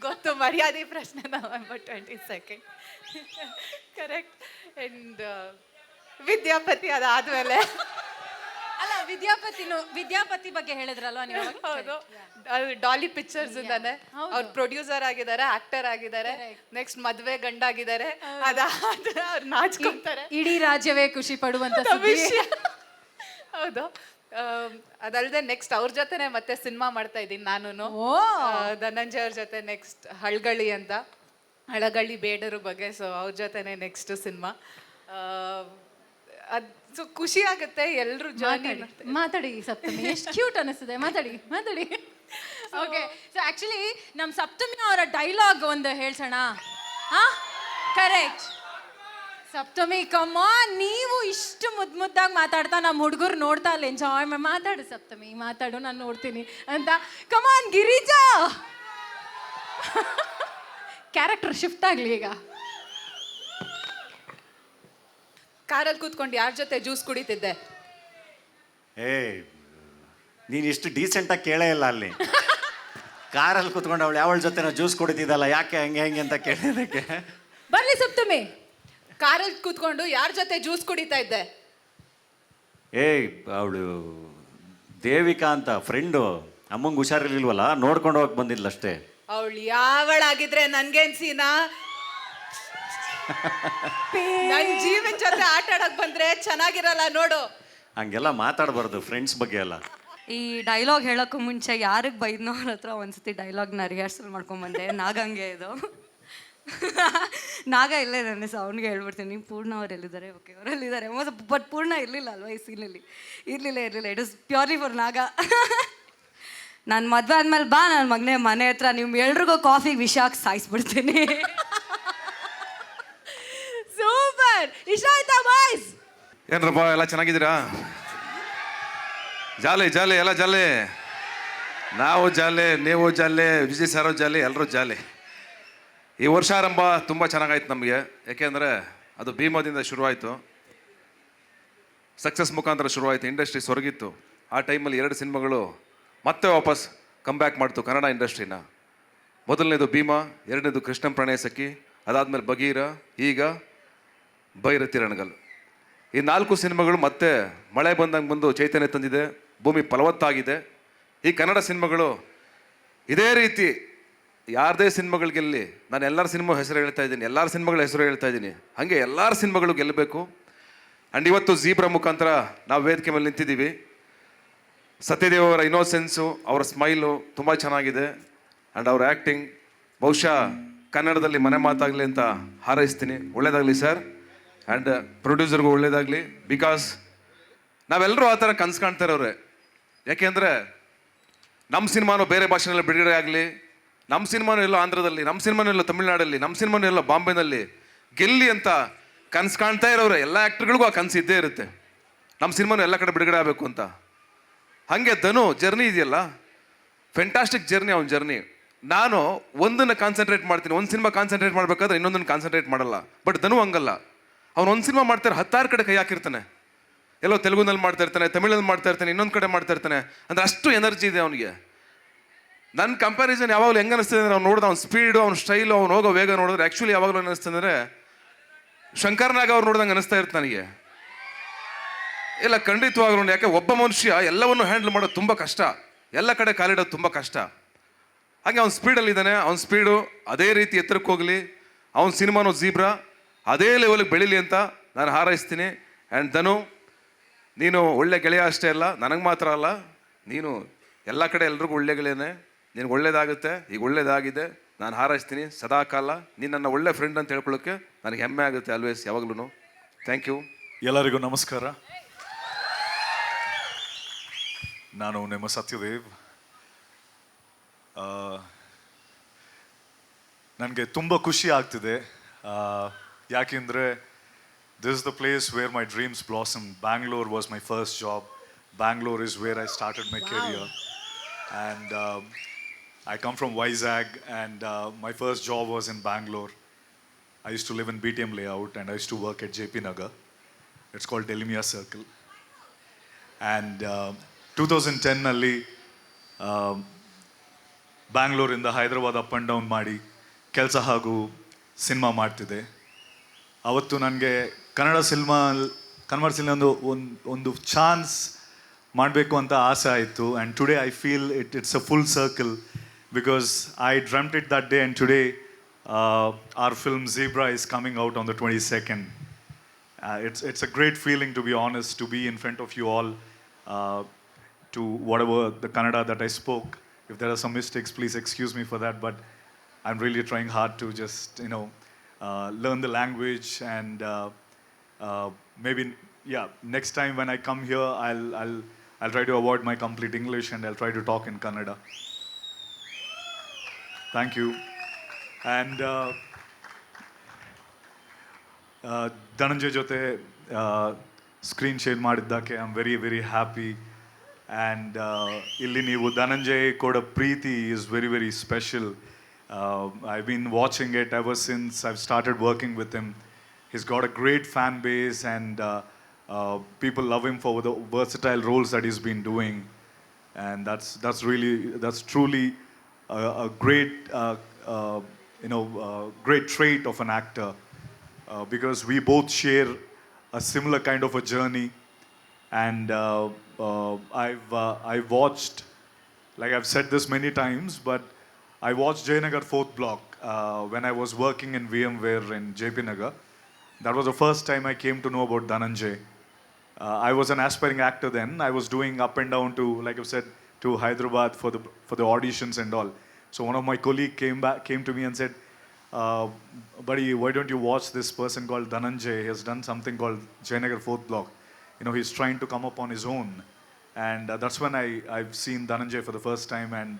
ಗೊತ್ತು ಮರ್ಯಾದೆ ಪ್ರಶ್ನೆ November 22nd correct. And Vidyapati ಅದಾದಮೇಲೆ ಅಲ್ಲ ವಿದ್ಯಾಪತಿ ಬಗ್ಗೆ ಹೇಳಿದ್ರಲ್ವಾ ನೀವು? ಹೌದು, ಅದು ಡಾಲಿ ಪಿಕ್ಚರ್ಸ್ ಇಂದಾನೆ ಅವ್ರು ಪ್ರೊಡ್ಯೂಸರ್ ಆಗಿದ್ದಾರೆ, ಆಕ್ಟರ್ ಆಗಿದ್ದಾರೆ, ನೆಕ್ಸ್ಟ್ ಮದುವೆ ಗಂಡಾಗಿದ್ದಾರೆ. ಅದಾದ್ರೆ ಅವ್ರು ನಾಚ್ಕೊಂತಾರೆ, ಇಡೀ ರಾಜ್ಯವೇ ಖುಷಿ ಪಡುವಂತ ವಿಷಯ. ಹೌದು. ಅದಲ್ಲದೆ ನೆಕ್ಸ್ಟ್ ಅವ್ರ ಜೊತೆನೆ ಮತ್ತೆ ಸಿನಿಮಾ ಮಾಡ್ತಾ ಇದ್ದೀನಿ ನಾನು, ಧನಂಜಯ್ ಅವ್ರ ಜೊತೆ. ನೆಕ್ಸ್ಟ್ ಹಳಗಳ್ಳಿ ಬೇಡರ ಬಗ್ಗೆ. ಸೊ ಅವ್ರ ಜೊತೆನೆ ನೆಕ್ಸ್ಟ್ ಸಿನಿಮಾ. ಅದು ಸೊ ಖುಷಿ ಆಗುತ್ತೆ. ಎಲ್ಲರೂ ಮಾತಾಡಿ ಸಪ್ತಮಿ, ಎಷ್ಟು ಕ್ಯೂಟ್ ಅನಿಸ್ತದೆ. ಮಾತಾಡಿ. ಓಕೆ, ಸೊ ಆ್ಯಕ್ಚುಲಿ ನಮ್ಮ ಸಪ್ತಮಿ ಅವರ ಡೈಲಾಗ್ ಒಂದು ಹೇಳ್ಸೋಣ. ಹಾಂ, ಕರೆಕ್ಟ್. ಸಪ್ತಮಿ ಕಮಾನ್, ನೀವು ಇಷ್ಟು ಮುದ್ದಾಗಿ ಮಾತಾಡ್ತಾ ನಮ್ಮ ಹುಡುಗರು ನೋಡ್ತಾ ಇಲ್ಲ, ಎಂಜಾಯ್ ಮಾತಾಡು ಸಪ್ತಮಿ, ಮಾತಾಡು, ನಾನು ನೋಡ್ತೀನಿ ಅಂತ. ಕಮಾನ್ ಗಿರಿಜಾ, ಕ್ಯಾರೆಕ್ಟರ್ ಶಿಫ್ಟ್ ಆಗಲಿ ಈಗ. ಕಾರಲ್ಲಿ ಕೂತ್ಕೊಂಡು ಯಾರ ಜೊತೆ ಜ್ಯೂಸ್ ಕುಡಿತಿದ್ದೆ? ನೀನು ಇಷ್ಟು ಡೀಸೆಂಟಾಗಿ ಕೇಳೇ ಇಲ್ಲ ಅಲ್ಲಿ. ಕಾರಲ್ಲಿ ಕೂತ್ಕೊಂಡು ಅವಳು ಯಾವಳ ಜೊತೆ ಜ್ಯೂಸ್ ಕುಡಿತಿದ್ದಲ್ಲ, ಯಾಕೆ ಹೆಂಗೆ ಅಂತ ಕೇಳಿದಕ್ಕೆ. ಬರ್ಲಿ ಸಪ್ತಮಿ. ಕಾರಲ್ಲಿ ಕೂತ್ಕೊಂಡು ಯಾರ ಜೊತೆ ಜ್ಯೂಸ್ ಕುಡಿತಾ ಇದ್ದೆ? ಅವಳು ದೇವಿಕಾ ಅಂತ ಫ್ರೆಂಡು, ಅಮ್ಮಂಗೆ ಹುಷಾರಿರ್ಲಿಲ್ವಲ್ಲ, ನೋಡ್ಕೊಂಡು ಹೋಗಕ್ಕೆ ಬಂದಿಲ್ಲ ಅಷ್ಟೇ. ಅವಳು ಯಾವಳಾಗಿದ್ರೆ ನನ್ಗೇನ್ ಸೀನಾ? ನನ್ನ ಜೀವನ ಜೊತೆ ಆಟ ಆಡಕ್ ಬಂದ್ರೆ ಚೆನ್ನಾಗಿರಲ್ಲ ನೋಡು. ಹಂಗೆಲ್ಲ ಮಾತಾಡಬಾರ್ದು ಫ್ರೆಂಡ್ಸ್ ಬಗ್ಗೆ ಎಲ್ಲ. ಈ ಡೈಲಾಗ್ ಹೇಳೋಕ್ಕೂ ಮುಂಚೆ ಯಾರಿಗೆ ಬೈದ್ನೋ ಅವ್ರ ಹತ್ರ ಒಂದ್ಸತಿ ಡೈಲಾಗ್ನ ರಿಹರ್ಸಲ್ ಮಾಡ್ಕೊಂಬಂದೆ. ನಾಗಂಗೆ ಇದು ನಾಗ ಇಲ್ಲೇ ಇದ್ದಾನೆ, ಸೊ ಅವ್ನಿಗೆ ಹೇಳ್ಬಿಡ್ತೀನಿ, ಪೂರ್ಣ ಅವ್ರು ಎಲ್ಲಿದ್ದಾರೆ? ಓಕೆ, ಅವರಲ್ಲಿದ್ದಾರೆ. ಬಟ್ ಪೂರ್ಣ ಇರಲಿಲ್ಲ ಅಲ್ವಾ ಈ ಸೀನಲ್ಲಿ? ಇರಲಿಲ್ಲ. ಇಟ್ ಇಸ್ ಪ್ಯೂರ್ಲಿ ಫಾರ್ ನಾಗ. ನಾನು ಮದುವೆ ಆದ್ಮೇಲೆ ಬಾ ನನ್ನ ಮಗನೇ ಮನೆ ಹತ್ರ, ನೀವು ಎಲ್ರಿಗೂ ಕಾಫಿಗೆ ವಿಷ ಹಾಕಿ ಸಾಯಿಸ್ಬಿಡ್ತೀನಿ. ಟ್ರೈಲರ್ ಇಷ್ಟ ಆಯ್ತಾ ಬಾಯ್ಸ್? ಏನ್ರಪ್ಪ ಎಲ್ಲ ಚೆನ್ನಾಗಿದ್ದೀರಾ? ಜಾಲಿ ಜಾಲಿ ಎಲ್ಲ ಜಾಲಿ, ನಾವು ಜಾಲಿ, ನೀವು ಜಾಲಿ, ವಿಜಯ್ ಸಾರು ಜಾಲಿ, ಎಲ್ಲರೂ ಜಾಲಿ. ಈ ವರ್ಷ ಆರಂಭ ತುಂಬ ಚೆನ್ನಾಗಾಯ್ತು ನಮಗೆ. ಯಾಕೆಂದರೆ ಅದು ಭೀಮದಿಂದ ಶುರುವಾಯಿತು, ಸಕ್ಸಸ್ ಮುಖಾಂತರ ಶುರುವಾಯಿತು, ಇಂಡಸ್ಟ್ರಿ ಸೊರಗಿತ್ತು. ಆ ಟೈಮಲ್ಲಿ 2 ಸಿನಿಮಾಗಳು ಮತ್ತೆ ವಾಪಸ್ ಕಮ್ಬ್ಯಾಕ್ ಮಾಡ್ತು ಕನ್ನಡ ಇಂಡಸ್ಟ್ರಿನ. ಮೊದಲನೇದು ಭೀಮ, ಎರಡನೇದು ಕೃಷ್ಣಂ ಪ್ರಣಯ ಸಖಿ, ಅದಾದಮೇಲೆ ಬಗೀರ, ಈಗ ಭೈರತಿ ರಣಗಲ್. ಈ 4 ಸಿನಿಮಾಗಳು ಮತ್ತೆ ಮಳೆ ಬಂದಂಗೆ ಬಂದು ಚೈತನ್ಯ ತಂದಿದೆ, ಭೂಮಿ ಫಲವತ್ತಾಗಿದೆ. ಈ ಕನ್ನಡ ಸಿನಿಮಾಗಳು ಇದೇ ರೀತಿ ಯಾರದೇ ಸಿನಿಮಾಗಳು ಗೆಲ್ಲಿ, ನಾನು ಎಲ್ಲರ ಸಿನಿಮಾ ಹೆಸರು ಹೇಳ್ತಾ ಇದ್ದೀನಿ, ಎಲ್ಲರ ಸಿನಿಮಾಗಳ ಹೆಸರು ಹೇಳ್ತಾ ಇದ್ದೀನಿ, ಹಾಗೆ ಎಲ್ಲರ ಸಿನಿಮಾಗಳು ಗೆಲ್ಲಬೇಕು. ಆ್ಯಂಡ್ ಇವತ್ತು ಝೀಬ್ರಾ ಮುಖಾಂತರ ನಾವು ವೇದಿಕೆ ಮೇಲೆ ನಿಂತಿದ್ದೀವಿ. ಸತ್ಯದೇವ್ ಅವರ ಇನ್ನೋಸೆನ್ಸು, ಅವರ ಸ್ಮೈಲು ತುಂಬ ಚೆನ್ನಾಗಿದೆ. ಆ್ಯಂಡ್ ಅವ್ರ ಆ್ಯಕ್ಟಿಂಗ್ ಬಹುಶಃ ಕನ್ನಡದಲ್ಲಿ ಮನೆ ಮಾತಾಗಲಿ ಅಂತ ಹಾರೈಸ್ತೀನಿ. ಒಳ್ಳೇದಾಗಲಿ ಸರ್, ಆ್ಯಂಡ್ ಪ್ರೊಡ್ಯೂಸರ್ಗೂ ಒಳ್ಳೇದಾಗಲಿ. ಬಿಕಾಸ್ ನಾವೆಲ್ಲರೂ ಆ ಥರ ಕನ್ಸು ಕಾಣ್ತಾ ಇರೋರೆ. ಯಾಕೆಂದರೆ ನಮ್ಮ ಸಿನಿಮಾನು ಬೇರೆ ಭಾಷೆನಲ್ಲಿ ಬಿಡುಗಡೆ ಆಗಲಿ, ನಮ್ಮ ಸಿನಿಮಾನು ಎಲ್ಲೋ ಆಂಧ್ರದಲ್ಲಿ, ನಮ್ಮ ಸಿನಿಮಾನು ಎಲ್ಲೋ ತಮಿಳ್ನಾಡಲ್ಲಿ, ನಮ್ಮ ಸಿನಿಮಾನು ಎಲ್ಲೋ ಬಾಂಬೆನಲ್ಲಿ ಗೆಲ್ಲಿ ಅಂತ ಕನ್ಸು ಕಾಣ್ತಾ ಇರೋರೆ. ಎಲ್ಲ ಆ್ಯಕ್ಟ್ರುಗಳಿಗೂ ಆ ಕನಸು ಇದ್ದೇ ಇರುತ್ತೆ, ನಮ್ಮ ಸಿನಿಮಾನು ಎಲ್ಲ ಕಡೆ ಬಿಡುಗಡೆ ಆಗಬೇಕು ಅಂತ. ಹಾಗೆ ಧನು ಜರ್ನಿ ಇದೆಯಲ್ಲ, ಫೆಂಟಾಸ್ಟಿಕ್ ಜರ್ನಿ ಅವನ ಜರ್ನಿ. ನಾನು ಒಂದನ್ನು ಕಾನ್ಸಂಟ್ರೇಟ್ ಮಾಡ್ತೀನಿ, ಒಂದು ಸಿನಿಮಾ ಕಾನ್ಸಂಟ್ರೇಟ್ ಮಾಡಬೇಕಾದ್ರೆ ಇನ್ನೊಂದನ್ನು ಕಾನ್ಸಂಟ್ರೇಟ್ ಮಾಡಲ್ಲ. ಬಟ್ ಧನು ಹಂಗಲ್ಲ, ಅವನು ಒಂದು ಸಿನಿಮಾ ಮಾಡ್ತಾರೆ 10 ಕಡೆ ಕೈ ಹಾಕಿರ್ತಾನೆ. ಎಲ್ಲೋ ತೆಲುಗುನಲ್ಲಿ ಮಾಡ್ತಾ ಇರ್ತಾನೆ, ತಮಿಳಲ್ಲಿ ಮಾಡ್ತಾ ಇರ್ತಾನೆ, ಇನ್ನೊಂದು ಕಡೆ ಮಾಡ್ತಾ ಇರ್ತಾನೆ. ಅಂದರೆ ಅಷ್ಟು ಎನರ್ಜಿ ಇದೆ ಅವನಿಗೆ. ನನ್ನ ಕಂಪ್ಯಾರಿಸನ್ ಯಾವಾಗಲೂ ಹೆಂಗೆ ಅನಿಸ್ತದೆ ಅಂದರೆ, ಅವ್ನು ನೋಡಿದ ಅವ್ನ ಸ್ಪೀಡು, ಅವ್ನ ಸ್ಟೈಲು, ಅವ್ನು ಹೋಗೋ ವೇಗ ನೋಡಿದ್ರೆ ಆ್ಯಕ್ಚುಲಿ ಯಾವಾಗಲೂ ಅನಿಸ್ತದೆ ಅಂದರೆ ಶಂಕರ್ನಾಗ ಅವ್ರು ನೋಡ್ದಂಗೆ ಅನಿಸ್ತಾ ಇರುತ್ತೆ ನನಗೆ. ಇಲ್ಲ ಖಂಡಿತವಾಗ್ಲೂ, ಯಾಕೆ ಒಬ್ಬ ಮನುಷ್ಯ ಎಲ್ಲವನ್ನು ಹ್ಯಾಂಡಲ್ ಮಾಡೋದು ತುಂಬ ಕಷ್ಟ, ಎಲ್ಲ ಕಡೆ ಕಾಲಿಡೋದು ತುಂಬ ಕಷ್ಟ. ಹಾಗೆ ಅವ್ನ ಸ್ಪೀಡಲ್ಲಿದ್ದಾನೆ, ಅವ್ನ ಸ್ಪೀಡು ಅದೇ ರೀತಿ ಎತ್ತರಕ್ಕೆ ಹೋಗಲಿ, ಅವ್ನ ಸಿನಿಮಾನು ಝೀಬ್ರಾ ಅದೇ ಲೆವೆಲ್ಗೆ ಬೆಳೀಲಿ ಅಂತ ನಾನು ಹಾರೈಸ್ತೀನಿ. ಆ್ಯಂಡ್ ಧನು, ನೀನು ಒಳ್ಳೆ ಗೆಳೆಯ ಅಷ್ಟೇ ಅಲ್ಲ, ನನಗೆ ಮಾತ್ರ ಅಲ್ಲ, ನೀನು ಎಲ್ಲ ಕಡೆ ಎಲ್ರಿಗೂ ಒಳ್ಳೆ ಗೆಳೆಯನೇ. ನಿನಗೆ ಒಳ್ಳೇದಾಗುತ್ತೆ, ಈಗ ಒಳ್ಳೇದಾಗಿದೆ, ನಾನು ಹಾರೈಸ್ತೀನಿ ಸದಾ ಕಾಲ. ನೀನು ನನ್ನ ಒಳ್ಳೆ ಫ್ರೆಂಡ್ ಅಂತ ಹೇಳ್ಕೊಳ್ಳೋಕ್ಕೆ ನನಗೆ ಹೆಮ್ಮೆ ಆಗುತ್ತೆ ಆಲ್ವೇಸ್, ಯಾವಾಗಲೂ. Thank you. ಎಲ್ಲರಿಗೂ ನಮಸ್ಕಾರ. ನಾನು ನಿಮ್ಮ ಸತ್ಯದೇವ್. ನನಗೆ ತುಂಬ ಖುಷಿ ಆಗ್ತಿದೆ, ಯಾಕೆಂದರೆ this is the place where my dreams blossom. Bangalore was my first job. Bangalore is where I started my career. And I come from Vizag, and my first job was in Bangalore. I used to live in BTM layout, and I used to work at JP Nagar. It's called Delimia Circle. And 2010 ನಲ್ಲಿ ಬ್ಯಾಂಗ್ಳೂರಿಂದ Hyderabad up and down ಮಾಡಿ ಕೆಲಸ ಹಾಗೂ cinema ಮಾಡ್ತಿದ್ದೆ. ಅವತ್ತು ನನಗೆ Kannada cinema ಒಂದು chance ಮಾಡಬೇಕು ಅಂತ ಆಸೆ ಆಯಿತು. And today I feel it's a full circle, because I ಡ್ರಮ್ಟ್ it that day, and today our film Zebra is coming out on the 22nd. It's a great feeling, to be honest, to be in front of you all, to whatever the Kannada that I spoke. If there are some mistakes, please excuse me for that, but I'm really trying hard to just, learn the language, and maybe, next time when I come here, I'll try to avoid my complete English, and I'll try to talk in Kannada. Thank you. And Dhananjay ಜೊತೆ screen share ಮಾಡಿದ್ದಕ್ಕೆ I am very very happy. And ಇಲ್ಲಿ ನೀವು ಧನಂಜಯ್ ಕೊಡೋ ಪ್ರೀತಿ is very very special. I been watching it ever since I've started working with him. He's got a great fan base, and people love him for the versatile roles that he's been doing, and that's truly a great great trait of an actor, because we both share a similar kind of a journey. And I've watched, like I've said this many times, but I watched Jayanagar 4th Block when I was working in VMware in JP Nagar. That was the first time I came to know about Dhananjay. I was an aspiring actor then. I was doing up and down to, like I've said, to Hyderabad for the auditions and all. So one of my colleagues came to me and said, buddy, why don't you watch this person called Dhananjay? He has done something called Jayanagar 4th Block. He's trying to come up on his own. And that's when I've seen Dhananjay for the first time. And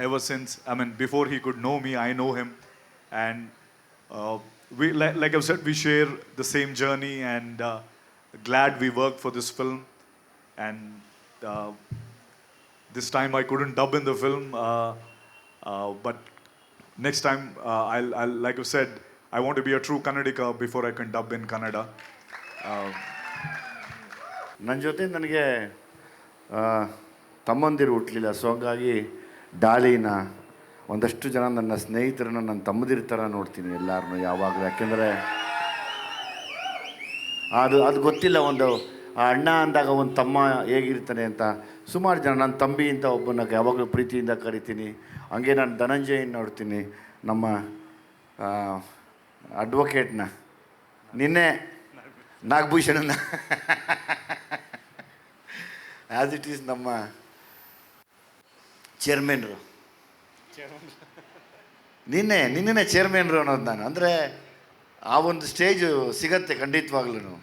ever since, before he could know me, I know him. And like I've said, we share the same journey, and glad we worked for this film. And this time I couldn't dub in the film, but next time I'll, like I said, I want to be a true Kannadika before I can dub in Kannada. ನನ್ನ ಜೊತೆ ನನಗೆ ತಮ್ಮಂದಿರು ಹುಟ್ಟಲಿಲ್ಲ, so ಹಾಗಾಗಿ ಡಾಲಿನ ಒಂದಷ್ಟು ಜನ ನನ್ನ ಸ್ನೇಹಿತರನ್ನ ನನ್ನ ತಮ್ಮದಿರ ಥರ ನೋಡ್ತೀನಿ ಎಲ್ಲರನ್ನೂ ಯಾವಾಗಲೂ. ಯಾಕೆಂದರೆ ಅದು ಗೊತ್ತಿಲ್ಲ, ಒಂದು ಆ ಅಣ್ಣ ಅಂದಾಗ ಒಂದು ತಮ್ಮ ಹೇಗಿರ್ತಾನೆ ಅಂತ. ಸುಮಾರು ಜನ ನನ್ನ ತಂಬಿ ಅಂತ ಒಬ್ಬನ ಯಾವಾಗಲೂ ಪ್ರೀತಿಯಿಂದ ಕರಿತೀನಿ. ಹಂಗೆ ನಾನು ಧನಂಜಯನ ನೋಡ್ತೀನಿ, ನಮ್ಮ ಅಡ್ವೊಕೇಟ್ನ, ನಿನ್ನೆ ನಾಗಭೂಷಣನ, ಆ್ಯಸ್ ಇಟ್ ಈಸ್ ನಮ್ಮ ಚೇರ್ಮನ್ರು, ನಿನ್ನೆ ಚೇರ್ಮನ್ರು ಅನ್ನೋದು ನಾನು. ಅಂದರೆ ಆ ಒಂದು ಸ್ಟೇಜು ಸಿಗತ್ತೆ ಖಂಡಿತವಾಗ್ಲೂ.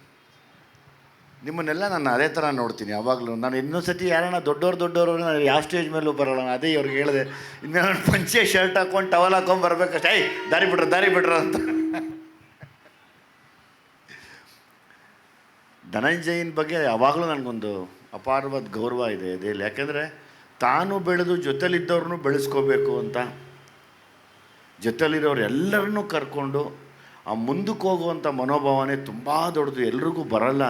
ನಿಮ್ಮನ್ನೆಲ್ಲ ನಾನು ಅದೇ ಥರ ನೋಡ್ತೀನಿ ಯಾವಾಗಲೂ. ನಾನು ಇನ್ನೊಂದು ಸತಿ ಯಾರನ್ನ ದೊಡ್ಡವರು ನಾನು ಯಾವ ಸ್ಟೇಜ್ ಮೇಲೂ ಬರೋಲ್ಲ. ನಾನು ಅದೇ ಅವ್ರಿಗೆ ಹೇಳಿದೆ, ಇನ್ನು ನಾನು ಪಂಚೆ ಶರ್ಟ್ ಹಾಕ್ಕೊಂಡು ಟವಲ್ ಹಾಕ್ಕೊಂಡು ಬರ್ಬೇಕಷ್ಟೇ, ದಾರಿ ಬಿಡ್ರ ಅಂತ. ಧನಂಜಯನ ಬಗ್ಗೆ ಯಾವಾಗಲೂ ನನಗೊಂದು ಅಪಾರವಾದ ಗೌರವ ಇದೆ ಇದೆಯಲ್ಲಿ. ಯಾಕೆಂದರೆ ತಾನು ಬೆಳೆದು ಜೊತೆಲಿದ್ದವ್ರನ್ನೂ ಬೆಳೆಸ್ಕೋಬೇಕು ಅಂತ, ಜೊತೆಲಿರೋರು ಎಲ್ಲರನ್ನೂ ಕರ್ಕೊಂಡು ಆ ಮುಂದಕ್ಕೆ ಹೋಗುವಂಥ ಮನೋಭಾವನೆ ತುಂಬ ದೊಡ್ಡದು. ಎಲ್ರಿಗೂ ಬರಲ್ಲ.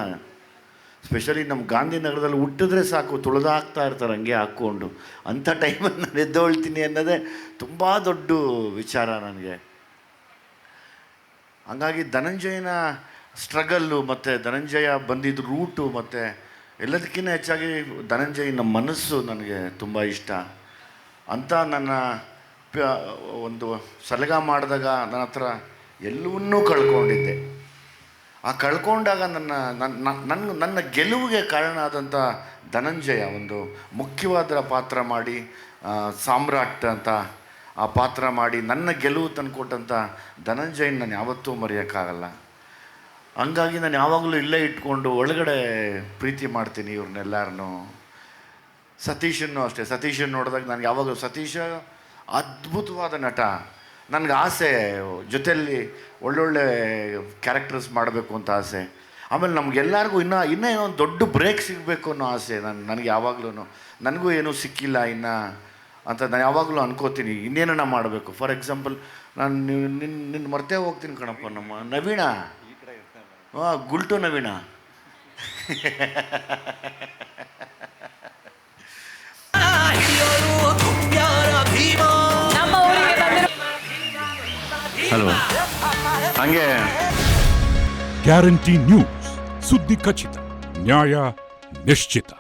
ಸ್ಪೆಷಲಿ ನಮ್ಮ ಗಾಂಧಿನಗರದಲ್ಲಿ ಹುಟ್ಟಿದ್ರೆ ಸಾಕು, ತುಳಿದಾಕ್ತಾ ಇರ್ತಾರೆ ಹಂಗೆ ಹಾಕ್ಕೊಂಡು. ಅಂಥ ಟೈಮಲ್ಲಿ ನಾನು ಎದ್ದೊಳ್ತೀನಿ ಅನ್ನೋದೇ ತುಂಬ ದೊಡ್ಡ ವಿಚಾರ ನನಗೆ. ಹಂಗಾಗಿ ಧನಂಜಯನ ಸ್ಟ್ರಗಲ್ಲು ಮತ್ತು ಧನಂಜಯ ಬಂದಿದ್ದ ರೂಟು ಮತ್ತು ಎಲ್ಲದಕ್ಕಿಂತ ಹೆಚ್ಚಾಗಿ ಧನಂಜಯನ ಮನಸ್ಸು ನನಗೆ ತುಂಬ ಇಷ್ಟ ಅಂತ. ನನ್ನ ಒಂದು ಸಲಗ ಮಾಡಿದಾಗ ನನ್ನ ಹತ್ರ ಎಲ್ಲವನ್ನೂ ಕಳ್ಕೊಂಡಿದ್ದೆ. ಆ ಕಳ್ಕೊಂಡಾಗ ನನ್ನ ಗೆಲುವಿಗೆ ಕಾರಣ ಆದಂಥ ಧನಂಜಯ ಒಂದು ಮುಖ್ಯವಾದ ಪಾತ್ರ ಮಾಡಿ, ಸಾಮ್ರಾಟ್ ಅಂತ ಆ ಪಾತ್ರ ಮಾಡಿ ನನ್ನ ಗೆಲುವು ತಂದುಕೊಟ್ಟಂಥ ಧನಂಜಯನ ನಾನು ಯಾವತ್ತೂ ಮರೆಯೋಕ್ಕಾಗಲ್ಲ. ಹಂಗಾಗಿ ನಾನು ಯಾವಾಗಲೂ ಇಲ್ಲೇ ಇಟ್ಕೊಂಡು ಒಳಗಡೆ ಪ್ರೀತಿ ಮಾಡ್ತೀನಿ ಇವ್ರನ್ನೆಲ್ಲರನ್ನೂ. ಸತೀಶನ್ನು ಅಷ್ಟೇ, ಸತೀಶನ್ನು ನೋಡಿದಾಗ ನನಗೆ ಯಾವಾಗಲೂ ಸತೀಶ ಅದ್ಭುತವಾದ ನಟ. ನನಗೆ ಆಸೆ ಜೊತೆಯಲ್ಲಿ ಒಳ್ಳೊಳ್ಳೆ ಕ್ಯಾರೆಕ್ಟರ್ಸ್ ಮಾಡಬೇಕು ಅಂತ ಆಸೆ. ಆಮೇಲೆ ನಮಗೆಲ್ಲರಿಗೂ ಇನ್ನೂ ಏನೋ ಒಂದು ದೊಡ್ಡ ಬ್ರೇಕ್ ಸಿಗಬೇಕು ಅನ್ನೋ ಆಸೆ ನನಗೆ ಯಾವಾಗಲೂ. ನನಗೂ ಏನೂ ಸಿಕ್ಕಿಲ್ಲ ಇನ್ನು ಅಂತ ನಾನು ಯಾವಾಗಲೂ ಅನ್ಕೋತೀನಿ, ಇನ್ನೇನ ಮಾಡಬೇಕು. ಫಾರ್ ಎಕ್ಸಾಂಪಲ್, ನಾನು ನಿನ್ನ ಮರ್ತೇ ಹೋಗ್ತೀನಿ ಕಣಪ್ಪ, ನಮ್ಮ ನವೀಣ, ಗುಲ್ಟು ನವೀಣ. ಹಲೋ, ಹಂಗೆ ಗ್ಯಾರಂಟಿ ನ್ಯೂಸ್, ಸುದ್ದಿ ಖಚಿತ, ನ್ಯಾಯ ನಿಶ್ಚಿತ.